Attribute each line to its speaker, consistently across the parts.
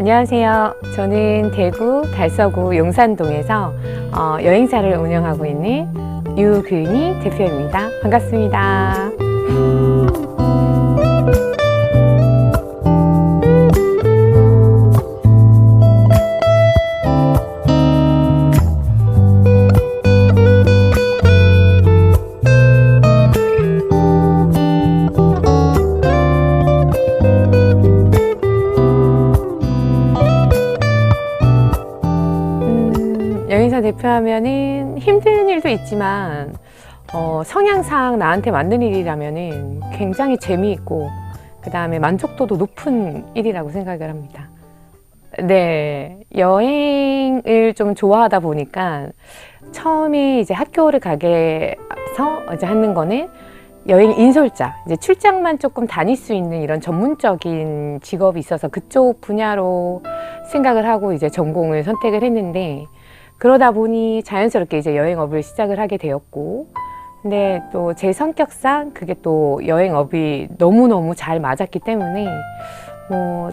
Speaker 1: 안녕하세요. 저는 대구 달서구 용산동에서 여행사를 운영하고 있는 유근희 대표입니다. 반갑습니다. 여행사 대표하면은 힘든 일도 있지만 성향상 나한테 맞는 일이라면은 굉장히 재미있고 그 다음에 만족도도 높은 일이라고 생각을 합니다. 네, 여행을 좀 좋아하다 보니까 처음에 이제 학교를 가게서 이제 하는 거는 여행 인솔자, 이제 출장만 조금 다닐 수 있는 이런 전문적인 직업이 있어서 그쪽 분야로 생각을 하고 이제 전공을 선택을 했는데, 그러다 보니 자연스럽게 이제 여행업을 시작을 하게 되었고, 근데 또 제 성격상 그게 또 여행업이 너무너무 잘 맞았기 때문에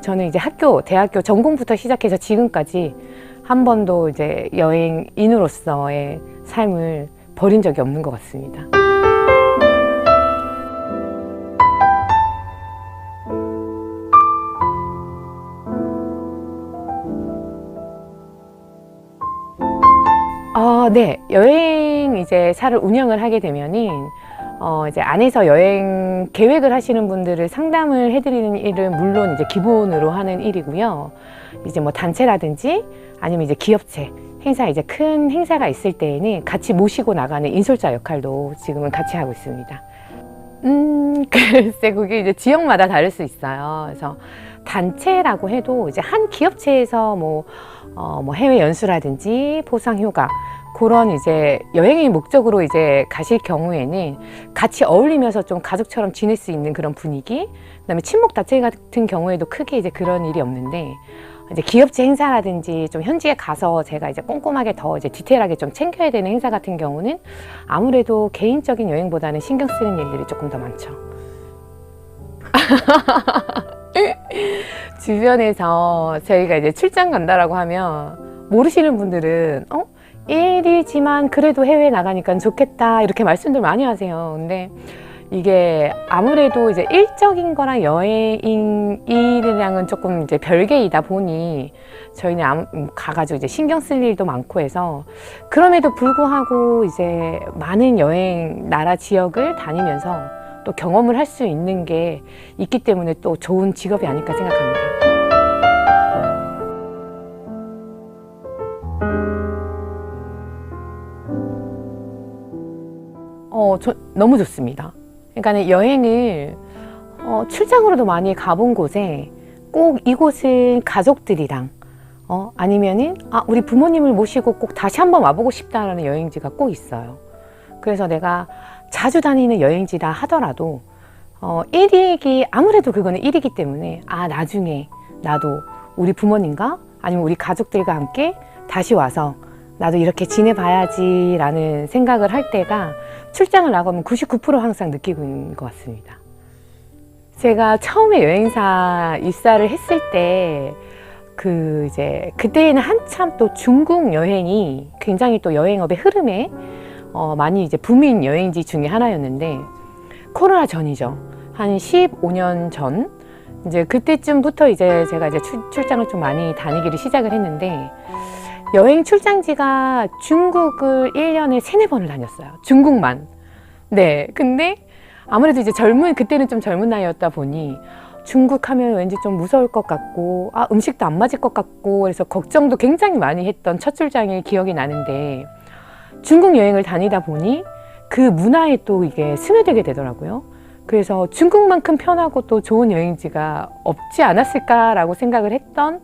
Speaker 1: 저는 이제 대학교 전공부터 시작해서 지금까지 한 번도 이제 여행인으로서의 삶을 버린 적이 없는 것 같습니다. 네, 여행사를 운영을 하게 되면은 이제 안에서 여행 계획을 하시는 분들을 상담을 해드리는 일은 물론 이제 기본으로 하는 일이고요. 이제 뭐 단체라든지 아니면 이제 기업체 이제 큰 행사가 있을 때에는 같이 모시고 나가는 인솔자 역할도 지금은 같이 하고 있습니다. 글쎄, 그게 이제 지역마다 다를 수 있어요. 그래서 단체라고 해도 이제 한 기업체에서 뭐 해외 연수라든지 포상휴가 그런 이제 여행의 목적으로 이제 가실 경우에는 같이 어울리면서 좀 가족처럼 지낼 수 있는 그런 분위기, 그다음에 친목 단체 같은 경우에도 크게 이제 그런 일이 없는데, 이제 기업체 행사라든지 좀 현지에 가서 제가 이제 꼼꼼하게 더 이제 디테일하게 좀 챙겨야 되는 행사 같은 경우는 아무래도 개인적인 여행보다는 신경 쓰는 일들이 조금 더 많죠. 주변에서 저희가 이제 출장 간다라고 하면 모르시는 분들은 일이지만 그래도 해외 나가니까 좋겠다 이렇게 말씀들 많이 하세요. 근데 이게 아무래도 이제 일적인 거랑 여행 일이랑은 조금 이제 별개이다 보니 저희는 가가지고 이제 신경 쓸 일도 많고 해서, 그럼에도 불구하고 이제 많은 여행 나라 지역을 다니면서 또 경험을 할 수 있는 게 있기 때문에 또 좋은 직업이 아닐까 생각합니다. 너무 좋습니다. 그러니까 여행을 출장으로도 많이 가본 곳에 꼭 이곳은 가족들이랑 아니면은 우리 부모님을 모시고 꼭 다시 한번 와보고 싶다라는 여행지가 꼭 있어요. 그래서 내가 자주 다니는 여행지다 하더라도 아무래도 그거는 일이기 때문에 나중에 나도 우리 부모님과 아니면 우리 가족들과 함께 다시 와서 나도 이렇게 지내봐야지 라는 생각을 할 때가 출장을 나가면 99% 항상 느끼고 있는 것 같습니다. 제가 처음에 여행사 입사를 했을 때 그때에는 한참 또 중국 여행이 굉장히 또 여행업의 흐름에 많이 이제 붐인 여행지 중에 하나였는데, 코로나 전이죠. 한 15년 전 이제 그때쯤부터 이제 제가 이제 출장을 좀 많이 다니기를 시작을 했는데, 여행 출장지가 중국을 1년에 3-4번을 다녔어요. 중국만. 네. 근데 아무래도 이제 그때는 좀 젊은 나이였다 보니 중국 하면 왠지 좀 무서울 것 같고, 음식도 안 맞을 것 같고, 그래서 걱정도 굉장히 많이 했던 첫 출장이 기억이 나는데, 중국 여행을 다니다 보니 그 문화에 또 이게 스며들게 되더라고요. 그래서 중국만큼 편하고 또 좋은 여행지가 없지 않았을까라고 생각을 했던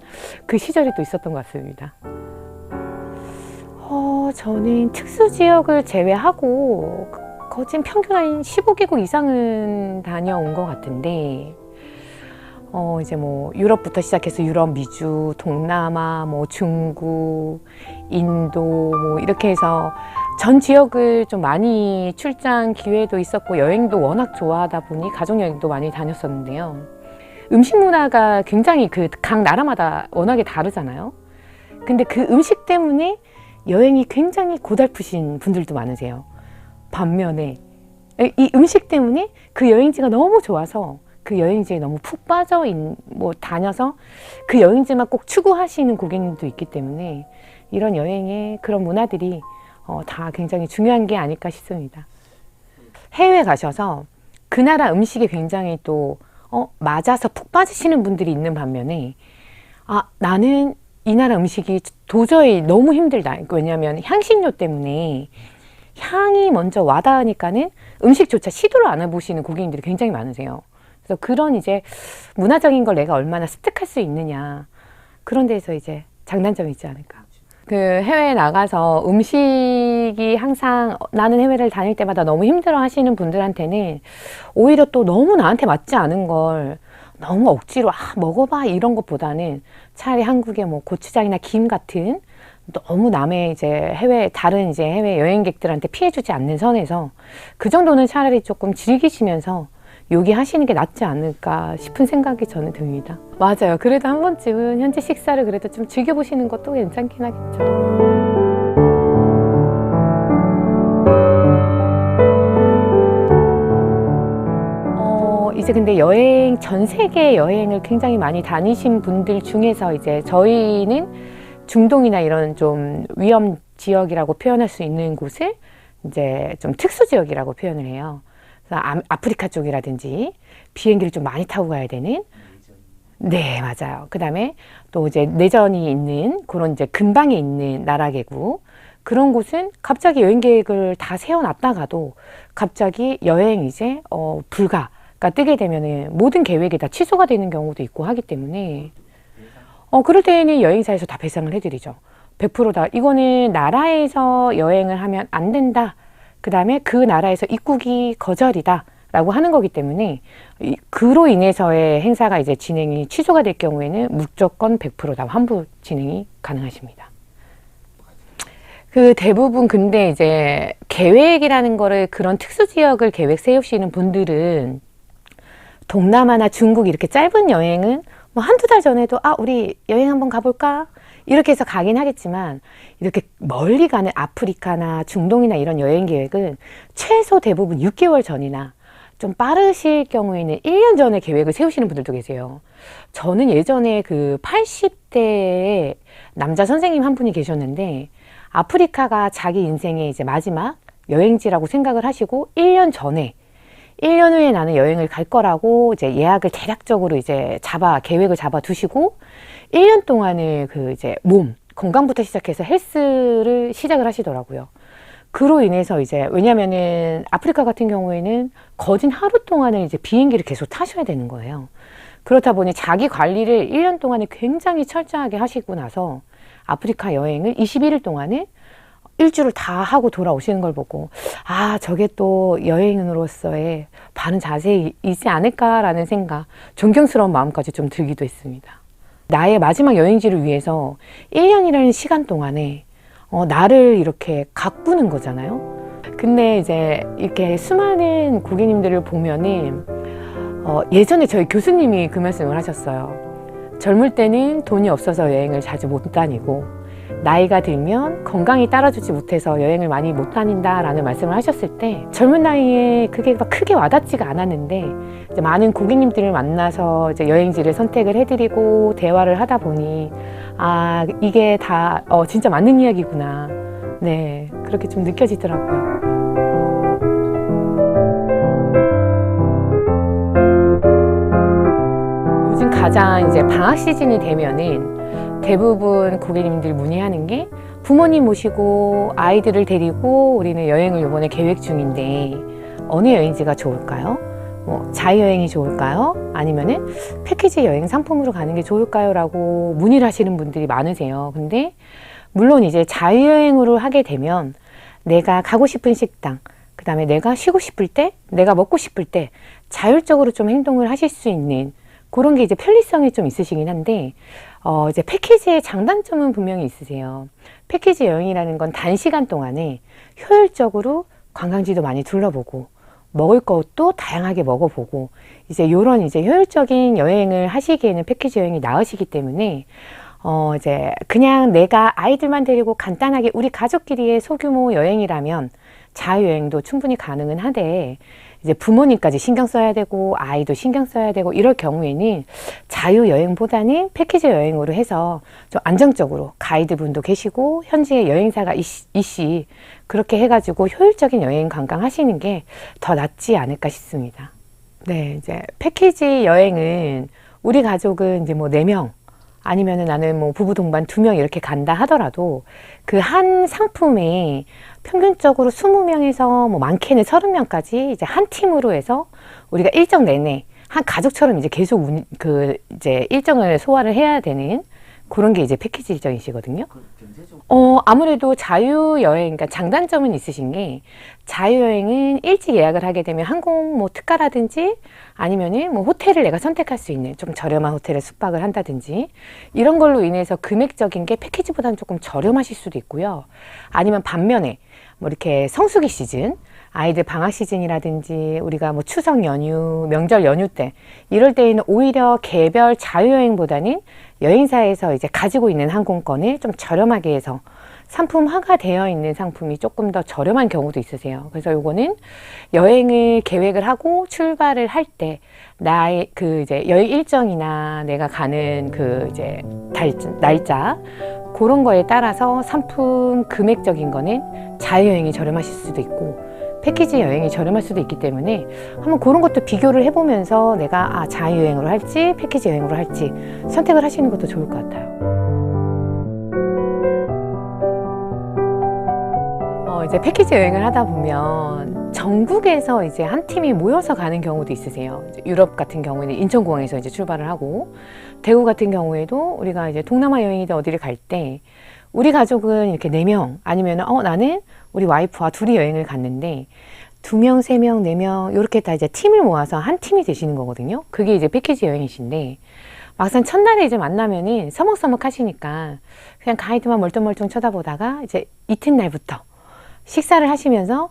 Speaker 1: 그 시절이 또 있었던 것 같습니다. 저는 특수 지역을 제외하고 거진 평균 한 15개국 이상은 다녀온 것 같은데, 이제 뭐 유럽부터 시작해서 유럽, 미주, 동남아, 뭐 중국, 인도 뭐 이렇게 해서 전 지역을 좀 많이 출장 기회도 있었고, 여행도 워낙 좋아하다 보니 가족여행도 많이 다녔었는데요. 음식 문화가 굉장히 그 각 나라마다 워낙에 다르잖아요. 근데 그 음식 때문에 여행이 굉장히 고달프신 분들도 많으세요. 반면에 이 음식 때문에 그 여행지가 너무 좋아서 그 여행지에 너무 푹 빠져 다녀서 그 여행지만 꼭 추구하시는 고객님도 있기 때문에 이런 여행의 그런 문화들이 다 굉장히 중요한 게 아닐까 싶습니다. 해외에 가셔서 그 나라 음식에 굉장히 또 맞아서 푹 빠지시는 분들이 있는 반면에 나는 이 나라 음식이 도저히 너무 힘들다. 왜냐하면 향신료 때문에 향이 먼저 와닿으니까는 음식조차 시도를 안 해보시는 고객님들이 굉장히 많으세요. 그래서 그런 이제 문화적인 걸 내가 얼마나 습득할 수 있느냐, 그런 데서 이제 장단점이 있지 않을까. 그 해외에 나가서 음식이 항상 나는 해외를 다닐 때마다 너무 힘들어 하시는 분들한테는 오히려 또 너무 나한테 맞지 않은 걸 너무 억지로 먹어봐 이런 것보다는 차라리 한국의 뭐 고추장이나 김 같은 너무 남의 이제 다른 이제 해외 여행객들한테 피해주지 않는 선에서 그 정도는 차라리 조금 즐기시면서 요기하시는 게 낫지 않을까 싶은 생각이 저는 듭니다. 맞아요. 그래도 한 번쯤은 현지 식사를 그래도 좀 즐겨보시는 것도 괜찮긴 하겠죠. 이제 근데 전 세계 여행을 굉장히 많이 다니신 분들 중에서 이제 저희는 중동이나 이런 좀 위험 지역이라고 표현할 수 있는 곳을 이제 좀 특수 지역이라고 표현을 해요. 그래서 아프리카 쪽이라든지 비행기를 좀 많이 타고 가야 되는. 네, 맞아요. 그 다음에 또 이제 내전이 있는 그런 이제 근방에 있는 나라 개국, 그런 곳은 갑자기 여행 계획을 다 세워놨다가도 갑자기 여행 이제 불가가 뜨게 되면은 모든 계획이 다 취소가 되는 경우도 있고 하기 때문에 그럴 때는 여행사에서 다 배상을 해드리죠. 100%다. 이거는 나라에서 여행을 하면 안 된다. 그 다음에 그 나라에서 입국이 거절이다 라고 하는 거기 때문에 그로 인해서의 행사가 이제 진행이 취소가 될 경우에는 무조건 100%다 환불 진행이 가능하십니다. 그 대부분 근데 이제 계획이라는 거를 그런 특수 지역을 계획 세우시는 분들은 동남아나 중국 이렇게 짧은 여행은 뭐 한두 달 전에도 우리 여행 한번 가볼까? 이렇게 해서 가긴 하겠지만 이렇게 멀리 가는 아프리카나 중동이나 이런 여행 계획은 최소 대부분 6개월 전이나 좀 빠르실 경우에는 1년 전에 계획을 세우시는 분들도 계세요. 저는 예전에 그 80대의 남자 선생님 한 분이 계셨는데 아프리카가 자기 인생의 이제 마지막 여행지라고 생각을 하시고 1년 후에 나는 여행을 갈 거라고 이제 예약을 대략적으로 이제 계획을 잡아 두시고 1년 동안을 그 이제 건강부터 시작해서 헬스를 시작을 하시더라고요. 그로 인해서 이제 왜냐면은 아프리카 같은 경우에는 거진 하루 동안을 이제 비행기를 계속 타셔야 되는 거예요. 그렇다 보니 자기 관리를 1년 동안에 굉장히 철저하게 하시고 나서 아프리카 여행을 21일 동안에 일주를 다 하고 돌아오시는 걸 보고 저게 또 여행으로서의 바른 자세이지 않을까라는 생각, 존경스러운 마음까지 좀 들기도 했습니다. 나의 마지막 여행지를 위해서 1년이라는 시간 동안에 나를 이렇게 가꾸는 거잖아요. 근데 이제 이렇게 수많은 고객님들을 보면은 예전에 저희 교수님이 그 말씀을 하셨어요. 젊을 때는 돈이 없어서 여행을 자주 못 다니고 나이가 들면 건강이 따라주지 못해서 여행을 많이 못 다닌다라는 말씀을 하셨을 때 젊은 나이에 그게 막 크게 와닿지가 않았는데 이제 많은 고객님들을 만나서 이제 여행지를 선택을 해드리고 대화를 하다 보니 이게 다 진짜 맞는 이야기구나. 네, 그렇게 좀 느껴지더라고요. 요즘 가장 이제 방학 시즌이 되면은 대부분 고객님들 문의하는 게 부모님 모시고 아이들을 데리고 우리는 여행을 이번에 계획 중인데 어느 여행지가 좋을까요? 자유여행이 좋을까요? 아니면은 패키지 여행 상품으로 가는 게 좋을까요? 라고 문의를 하시는 분들이 많으세요. 근데 물론 이제 자유여행으로 하게 되면 내가 가고 싶은 식당, 그 다음에 내가 쉬고 싶을 때, 내가 먹고 싶을 때 자율적으로 좀 행동을 하실 수 있는 그런 게 이제 편리성이 좀 있으시긴 한데 이제 패키지의 장단점은 분명히 있으세요. 패키지 여행이라는 건 단시간 동안에 효율적으로 관광지도 많이 둘러보고 먹을 것도 다양하게 먹어보고 이제 요런 이제 효율적인 여행을 하시기에는 패키지 여행이 나으시기 때문에 이제 그냥 내가 아이들만 데리고 간단하게 우리 가족끼리의 소규모 여행이라면 자유여행도 충분히 가능은 하되 이제 부모님까지 신경 써야 되고 아이도 신경 써야 되고 이럴 경우에는 자유여행보다는 패키지 여행으로 해서 좀 안정적으로 가이드분도 계시고 현지에 여행사가 이씨 그렇게 해가지고 효율적인 여행 관광 하시는 게 더 낫지 않을까 싶습니다. 네, 이제 패키지 여행은 우리 가족은 이제 뭐 4명 아니면은 나는 뭐 부부 동반 2명 이렇게 간다 하더라도 그 한 상품에 평균적으로 20명에서 뭐 많게는 30명까지 이제 한 팀으로 해서 우리가 일정 내내 한 가족처럼 이제 계속 이제 일정을 소화를 해야 되는 그런 게 이제 패키지 일정이시거든요. 아무래도 자유여행, 그러니까 장단점은 있으신 게 자유여행은 일찍 예약을 하게 되면 항공 뭐 특가라든지 아니면은 뭐 호텔을 내가 선택할 수 있는 좀 저렴한 호텔에 숙박을 한다든지 이런 걸로 인해서 금액적인 게 패키지보다는 조금 저렴하실 수도 있고요. 아니면 반면에 뭐 이렇게 성수기 시즌, 아이들 방학 시즌이라든지 우리가 뭐 추석 연휴, 명절 연휴 때 이럴 때에는 오히려 개별 자유여행보다는 여행사에서 이제 가지고 있는 항공권을 좀 저렴하게 해서 상품화가 되어 있는 상품이 조금 더 저렴한 경우도 있으세요. 그래서 요거는 여행을 계획을 하고 출발을 할 때 나의 그 이제 여행 일정이나 내가 가는 그 이제 날짜 그런 거에 따라서 상품 금액적인 거는 자유여행이 저렴하실 수도 있고 패키지 여행이 저렴할 수도 있기 때문에 한번 그런 것도 비교를 해보면서 내가 자유여행으로 할지 패키지 여행으로 할지 선택을 하시는 것도 좋을 것 같아요. 이제 패키지 여행을 하다 보면 전국에서 이제 한 팀이 모여서 가는 경우도 있으세요. 이제 유럽 같은 경우에는 인천공항에서 이제 출발을 하고 대구 같은 경우에도 우리가 이제 동남아 여행이든 어디를 갈 때 우리 가족은 이렇게 4명 아니면 나는 우리 와이프와 둘이 여행을 갔는데 2명, 3명, 4명 이렇게 다 이제 팀을 모아서 한 팀이 되시는 거거든요. 그게 이제 패키지 여행이신데 막상 첫날에 이제 만나면은 서먹서먹 하시니까 그냥 가이드만 멀뚱멀뚱 쳐다보다가 이제 이튿날부터 식사를 하시면서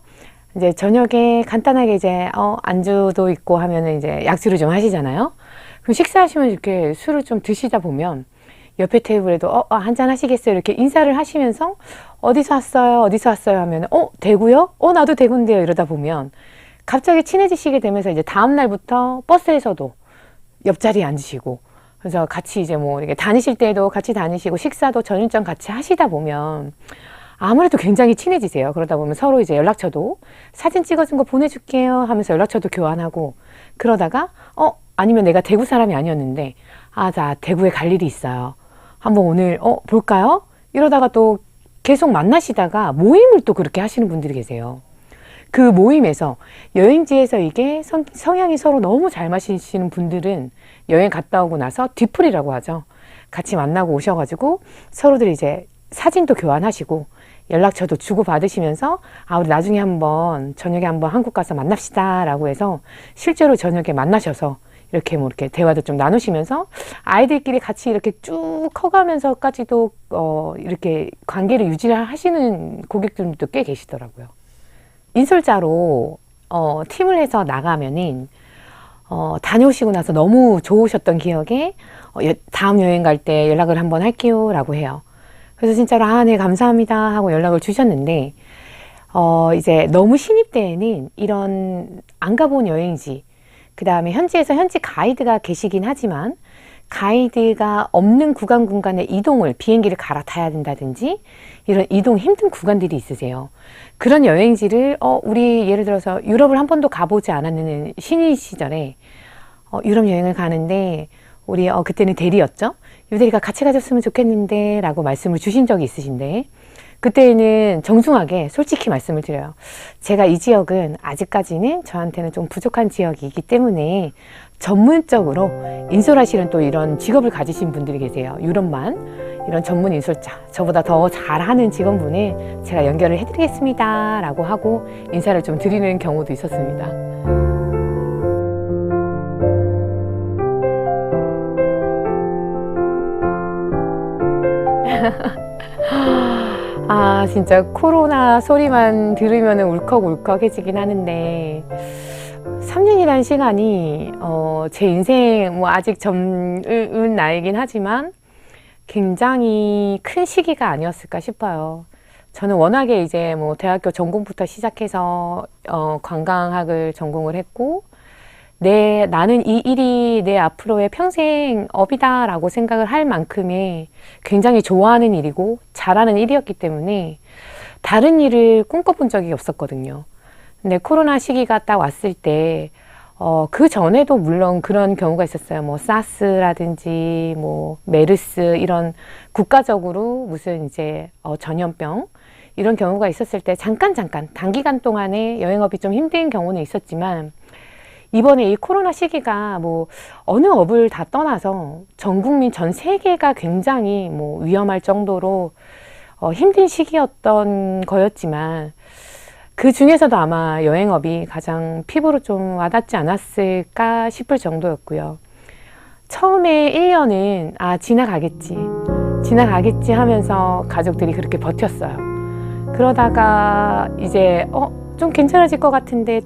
Speaker 1: 이제 저녁에 간단하게 이제 안주도 있고 하면은 이제 약주를 좀 하시잖아요. 그럼 식사하시면 이렇게 술을 좀 드시다 보면 옆에 테이블에도 한잔 하시겠어요? 이렇게 인사를 하시면서 어디서 왔어요? 어디서 왔어요? 하면 대구요? 나도 대구인데요. 이러다 보면 갑자기 친해지시게 되면서 이제 다음 날부터 버스에서도 옆자리에 앉으시고 그래서 같이 이제 뭐 이렇게 다니실 때도 같이 다니시고 식사도 전일점 같이 하시다 보면 아무래도 굉장히 친해지세요. 그러다 보면 서로 이제 연락처도 사진 찍어준 거 보내줄게요 하면서 연락처도 교환하고 그러다가 아니면 내가 대구 사람이 아니었는데 나 대구에 갈 일이 있어요. 한번 오늘 볼까요? 이러다가 또 계속 만나시다가 모임을 또 그렇게 하시는 분들이 계세요. 그 모임에서 여행지에서 이게 성향이 서로 너무 잘 맞으시는 분들은 여행 갔다 오고 나서 뒤풀이라고 하죠. 같이 만나고 오셔가지고 서로들 이제 사진도 교환하시고 연락처도 주고받으시면서 우리 나중에 한번 저녁에 한번 한국 가서 만납시다 라고 해서 실제로 저녁에 만나셔서 이렇게 뭐 이렇게 대화도 좀 나누시면서 아이들끼리 같이 이렇게 쭉 커가면서까지도 이렇게 관계를 유지하시는 고객들도 꽤 계시더라고요. 인솔자로 팀을 해서 나가면은 다녀오시고 나서 너무 좋으셨던 기억에 다음 여행 갈 때 연락을 한번 할게요 라고 해요. 그래서 진짜로 네 감사합니다 하고 연락을 주셨는데 이제 너무 신입 때에는 이런 안 가본 여행지 그 다음에 현지에서 현지 가이드가 계시긴 하지만 가이드가 없는 구간의 이동을 비행기를 갈아타야 된다든지 이런 이동 힘든 구간들이 있으세요. 그런 여행지를 우리 예를 들어서 유럽을 한 번도 가보지 않았는 신인 시절에 유럽 여행을 가는데 우리 그때는 대리였죠. 유대리가 같이 가줬으면 좋겠는데 라고 말씀을 주신 적이 있으신데 그때는 정중하게 솔직히 말씀을 드려요. 제가 이 지역은 아직까지는 저한테는 좀 부족한 지역이기 때문에 전문적으로 인솔하시는 또 이런 직업을 가지신 분들이 계세요. 유럽만 이런 전문 인솔자 저보다 더 잘하는 직원분을 제가 연결을 해드리겠습니다 라고 하고 인사를 좀 드리는 경우도 있었습니다. 진짜 코로나 소리만 들으면 울컥울컥해지긴 하는데 3년이라는 시간이 제 인생 뭐 아직 젊은 나이긴 하지만 굉장히 큰 시기가 아니었을까 싶어요. 저는 워낙에 이제 뭐 대학교 전공부터 시작해서 관광학을 전공을 했고 나는 이 일이 내 앞으로의 평생 업이다라고 생각을 할 만큼의 굉장히 좋아하는 일이고 잘하는 일이었기 때문에 다른 일을 꿈꿔본 적이 없었거든요. 근데 코로나 시기가 딱 왔을 때 그 전에도 물론 그런 경우가 있었어요. 뭐 사스라든지 뭐 메르스 이런 국가적으로 무슨 이제 전염병 이런 경우가 있었을 때 잠깐 단기간 동안에 여행업이 좀 힘든 경우는 있었지만 이번에 이 코로나 시기가 뭐 어느 업을 다 떠나서 전 국민 전 세계가 굉장히 뭐 위험할 정도로 힘든 시기였던 거였지만 그 중에서도 아마 여행업이 가장 피부로 좀 와닿지 않았을까 싶을 정도였고요. 처음에 1년은 지나가겠지 하면서 가족들이 그렇게 버텼어요. 그러다가 이제 좀 괜찮아질 것 같은데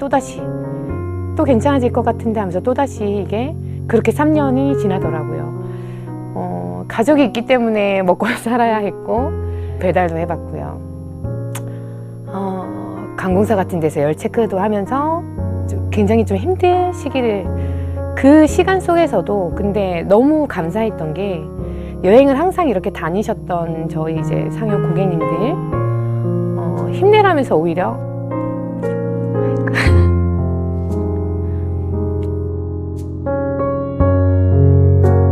Speaker 1: 또 괜찮아질 것 같은데 하면서 또다시 이게 그렇게 3년이 지나더라고요. 가족이 있기 때문에 먹고 살아야 했고 배달도 해봤고요. 관공서 같은 데서 열 체크도 하면서 굉장히 좀 힘든 시기를 그 시간 속에서도 근데 너무 감사했던 게 여행을 항상 이렇게 다니셨던 저희 이제 상용 고객님들 힘내라면서 오히려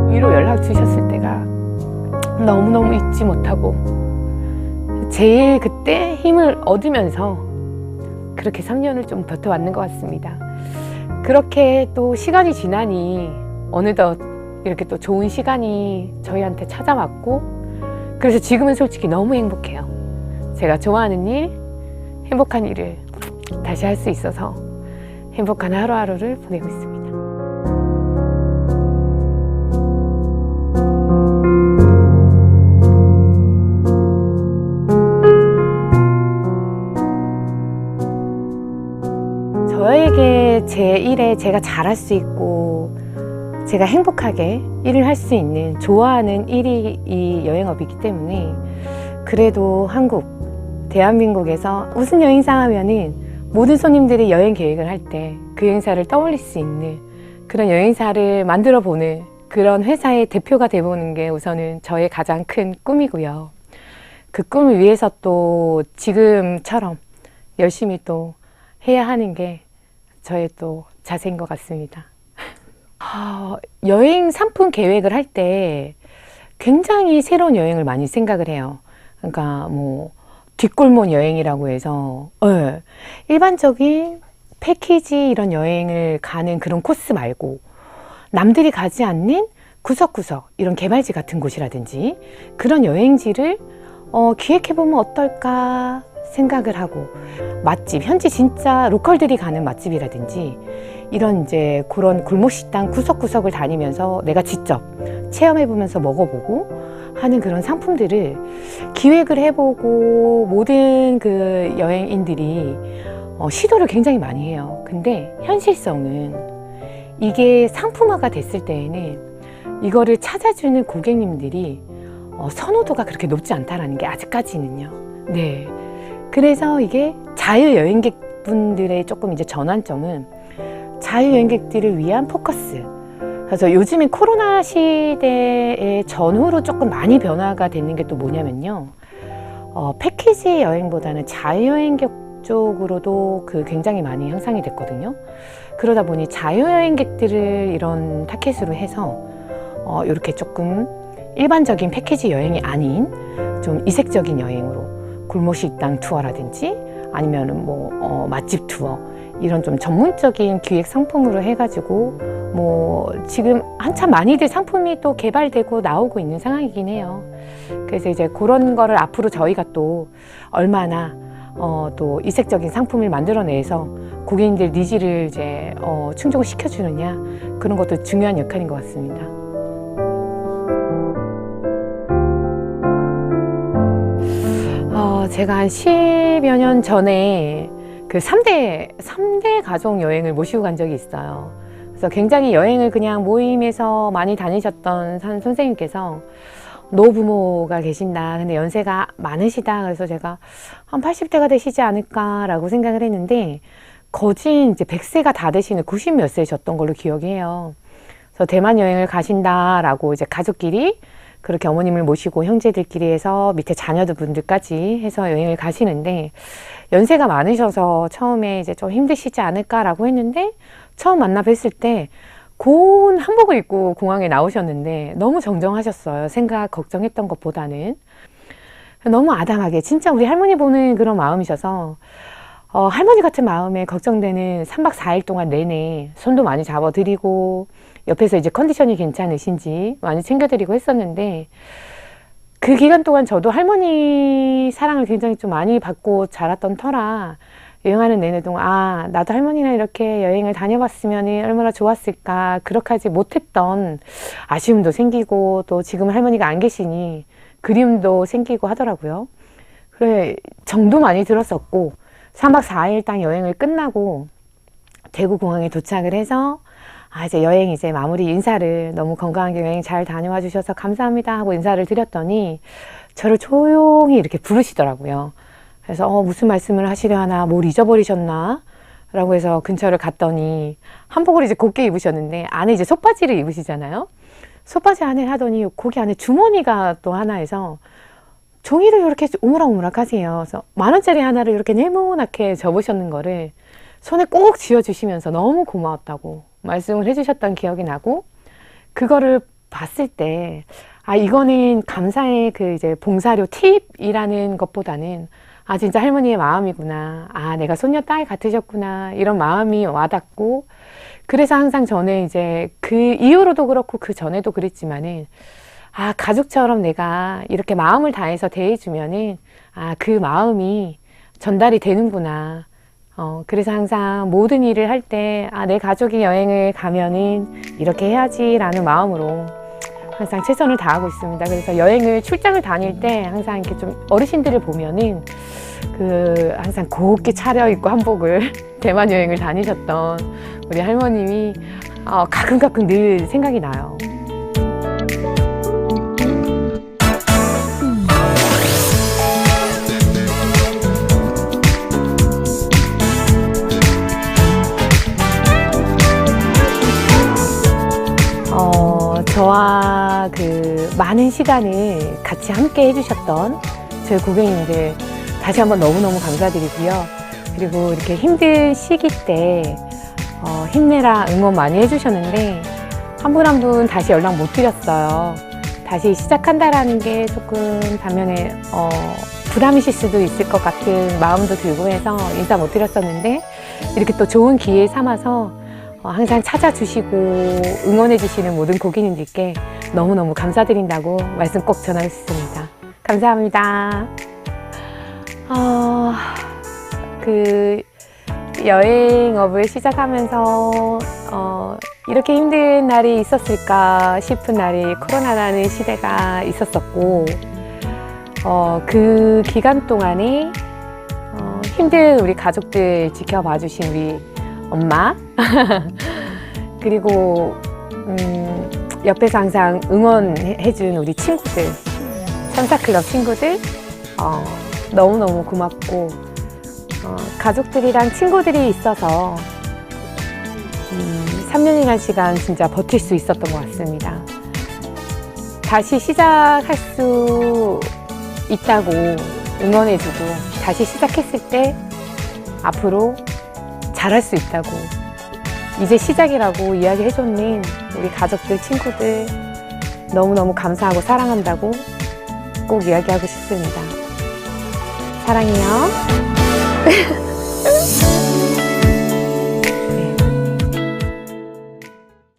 Speaker 1: 위로 연락 주셨을 때가 너무너무 잊지 못하고 제일 그때 힘을 얻으면서 그렇게 3년을 좀 버텨왔는 것 같습니다. 그렇게 또 시간이 지나니 어느덧 이렇게 또 좋은 시간이 저희한테 찾아왔고 그래서 지금은 솔직히 너무 행복해요. 제가 좋아하는 일, 행복한 일을 다시 할 수 있어서 행복한 하루하루를 보내고 있습니다. 저에게 제 일에 제가 잘할 수 있고 제가 행복하게 일을 할 수 있는 좋아하는 일이 이 여행업이기 때문에 그래도 대한민국에서 무슨 여행사 하면은 모든 손님들이 여행 계획을 할 때 그 여행사를 떠올릴 수 있는 그런 여행사를 만들어 보는 그런 회사의 대표가 돼보는 게 우선은 저의 가장 큰 꿈이고요. 그 꿈을 위해서 또 지금처럼 열심히 또 해야 하는 게 저의 또 자세인 것 같습니다. 여행 상품 계획을 할 때 굉장히 새로운 여행을 많이 생각을 해요. 그러니까 뭐 뒷골목 여행이라고 해서 일반적인 패키지 이런 여행을 가는 그런 코스 말고 남들이 가지 않는 구석구석 이런 개발지 같은 곳이라든지 그런 여행지를 기획해보면 어떨까 생각을 하고 맛집, 현지 진짜 로컬들이 가는 맛집이라든지 이런 이제 그런 골목식당 구석구석을 다니면서 내가 직접 체험해보면서 먹어보고 하는 그런 상품들을 기획을 해보고 모든 그 여행인들이 시도를 굉장히 많이 해요. 근데 현실성은 이게 상품화가 됐을 때에는 이거를 찾아주는 고객님들이 선호도가 그렇게 높지 않다라는 게 아직까지는요. 네. 그래서 이게 자유여행객분들의 조금 이제 전환점은 자유여행객들을 위한 포커스. 그래서 요즘엔 코로나 시대의 전후로 조금 많이 변화가 되는 게 또 뭐냐면요. 패키지 여행보다는 자유여행객 쪽으로도 굉장히 많이 향상이 됐거든요. 그러다 보니 자유여행객들을 이런 타켓으로 해서 이렇게 조금 일반적인 패키지 여행이 아닌 좀 이색적인 여행으로 골목식당 투어라든지 아니면은 뭐 맛집 투어 이런 좀 전문적인 기획 상품으로 해가지고 뭐 지금 한참 많이들 상품이 또 개발되고 나오고 있는 상황이긴 해요. 그래서 이제 그런 거를 앞으로 저희가 또 얼마나 또 이색적인 상품을 만들어내서 고객님들 니즈를 이제 충족을 시켜주느냐 그런 것도 중요한 역할인 것 같습니다. 제가 한 10여 년 전에 그 3대 가족 여행을 모시고 간 적이 있어요. 그래서 굉장히 여행을 그냥 모임에서 많이 다니셨던 선생님께서 노부모가 계신다. 근데 연세가 많으시다. 그래서 제가 한 80대가 되시지 않을까라고 생각을 했는데 거진 이제 100세가 다 되시는 90 몇 세셨던 걸로 기억이 해요. 그래서 대만 여행을 가신다라고 이제 가족끼리 그렇게 어머님을 모시고 형제들끼리 해서 밑에 자녀분들까지 해서 여행을 가시는데 연세가 많으셔서 처음에 이제 좀 힘드시지 않을까라고 했는데 처음 만나 뵀을 때 고운 한복을 입고 공항에 나오셨는데 너무 정정하셨어요. 생각, 걱정했던 것보다는. 너무 아담하게 진짜 우리 할머니 보는 그런 마음이셔서 할머니 같은 마음에 걱정되는 3박 4일 동안 내내 손도 많이 잡아드리고 옆에서 이제 컨디션이 괜찮으신지 많이 챙겨드리고 했었는데 그 기간 동안 저도 할머니 사랑을 굉장히 좀 많이 받고 자랐던 터라 여행하는 내내 동안 나도 할머니랑 이렇게 여행을 다녀봤으면 얼마나 좋았을까 그렇게 하지 못했던 아쉬움도 생기고 또 지금 할머니가 안 계시니 그리움도 생기고 하더라고요. 그래 정도 많이 들었었고 3박 4일 딱 여행을 끝나고 대구 공항에 도착을 해서 이제 여행 이제 마무리 인사를 너무 건강하게 여행 잘 다녀와 주셔서 감사합니다 하고 인사를 드렸더니 저를 조용히 이렇게 부르시더라고요. 그래서 무슨 말씀을 하시려 하나, 뭘 잊어버리셨나? 라고 해서 근처를 갔더니 한복을 이제 곱게 입으셨는데 안에 이제 속바지를 입으시잖아요. 속바지 안에 하더니 거기 안에 주머니가 또 하나 해서 종이를 이렇게 오므락오므락 하세요. 그래서 10,000원짜리 하나를 이렇게 네모나게 접으셨는 거를 손에 꼭 쥐어주시면서 너무 고마웠다고 말씀을 해주셨던 기억이 나고 그거를 봤을 때 이거는 감사의 그 이제 봉사료 팁이라는 것보다는 진짜 할머니의 마음이구나. 내가 손녀딸 같으셨구나. 이런 마음이 와닿고, 그래서 항상 저는 이제 그 이후로도 그렇고 그 전에도 그랬지만은, 가족처럼 내가 이렇게 마음을 다해서 대해주면은, 그 마음이 전달이 되는구나. 그래서 항상 모든 일을 할 때, 내 가족이 여행을 가면은 이렇게 해야지라는 마음으로 항상 최선을 다하고 있습니다. 그래서 여행을 출장을 다닐 때 항상 이렇게 좀 어르신들을 보면은 항상 곱게 차려입고 한복을 대만 여행을 다니셨던 우리 할머님이 가끔 늘 생각이 나요. 저와 그 많은 시간을 같이 함께 해주셨던 저희 고객님들 다시 한번 너무너무 감사드리고요. 그리고 이렇게 힘든 시기 때 힘내라 응원 많이 해주셨는데 한 분 한 분 다시 연락 못 드렸어요. 다시 시작한다라는 게 조금 반면에 부담이실 수도 있을 것 같은 마음도 들고 해서 인사 못 드렸었는데 이렇게 또 좋은 기회 삼아서 항상 찾아주시고 응원해주시는 모든 고객님들께 너무너무 감사드린다고 말씀 꼭 전하겠습니다. 감사합니다. 그 여행업을 시작하면서 이렇게 힘든 날이 있었을까 싶은 날이 코로나라는 시대가 있었었고 그 기간 동안에 힘든 우리 가족들 지켜봐 주신 우리 엄마 그리고 옆에서 항상 응원해준 우리 친구들 천사클럽 친구들 너무너무 고맙고 가족들이랑 친구들이 있어서 3년이라는 시간 진짜 버틸 수 있었던 것 같습니다. 다시 시작할 수 있다고 응원해주고 다시 시작했을 때 앞으로 잘할 수 있다고 이제 시작이라고 이야기해줬는 우리 가족들, 친구들 너무너무 감사하고 사랑한다고 꼭 이야기하고 싶습니다. 사랑해요.